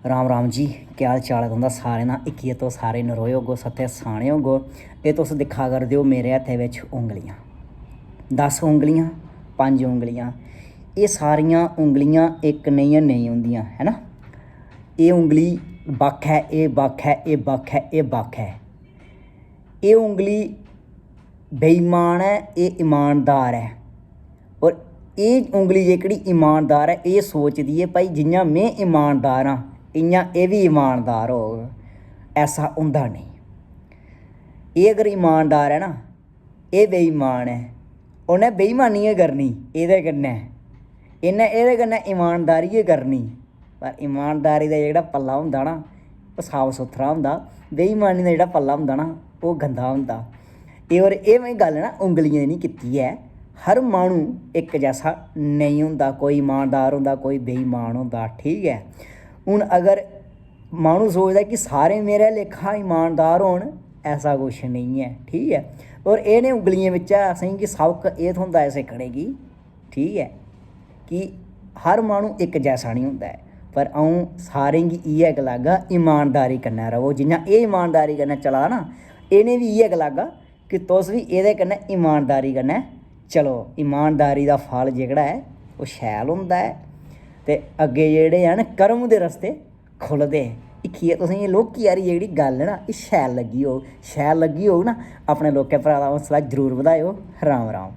राम राम जी, क्या हाल चाल है तुंदा सारें दा। इक्किये तो सारे नरोए होगो, सत्ते साने होगो। ये तुस दिक्खा करदे हो मेरे हत्थे विच उंगलियां, 10 उंगलियां, 5 उंगलियां। ये सारियां उंगलियां इक नेहियां नेईं होंदियां, है ना। ये उंगली बक्ख है, ये बक्ख है, ये बक्ख है, ये बक्ख है। ये उंगली बेईमान है, ये ईमानदार है। और ये उंगली जेह्ड़ी ईमानदार है, ये सोचदी है भाई जियां में ईमानदार हाँ इयां ये भी ईमानदार होग। ऐसा होंदा नहीं। ये अगर ईमानदार है ना, ये बेईमान है, उन्हें बेईमानी गै करनी एह्दे कन्नै, इन्नै एह्दे कन्नै ईमानदारी गै करनी। पर ईमानदारी दा जेह्ड़ा पल्ला होंदा ना ओह् साफ सुथरा होंदा, बेईमानी दा जेह्ड़ा पल्ला होंदा ना ओह् गंदा होंदा। और एह् में गल्ल ना उंगलियें दी निं कीती ऐ। हर माह्नू इक जैसा नेईं होंदा, कोई ईमानदार होंदा, कोई बेईमान होंदा, ठीक है। हून अगर माह्नू सोचदा कि सारे मेरे लेखा ईमानदार होन, ऐसा कुछ नहीं है, ठीक है। और इ'नें उंगलियें बिच्चा असेंगी सबक एह् थ्होंदा ऐ सिक्खने गी, ठीक है, कि हर माह्नू इक जैसा नहीं होंदा ऐ। पर अ'ऊं सारें गी इ'यै गलागा ईमानदारी कन्नै रवो। जियां एह् ईमानदारी कन्नै चला दा ना, इ'नें बी इ'यै गलागा कि तुस बी एह्दे कन्नै ईमानदारी कन्नै चलो। ईमानदारी दा फल जेह्ड़ा ऐ ओह् शैल होंदा ऐ, ते अग्गें जेह्ड़े हैन कर्म दे रस्ते खु'लदे। इक्खियै तुसेंगी लौह्की हारी जेह्ड़ी गल्ल ना एह् शैल लग्गी होग ना, अपने लोकें भ्राएं दा हौसला जरूर बधाएओ। राम राम।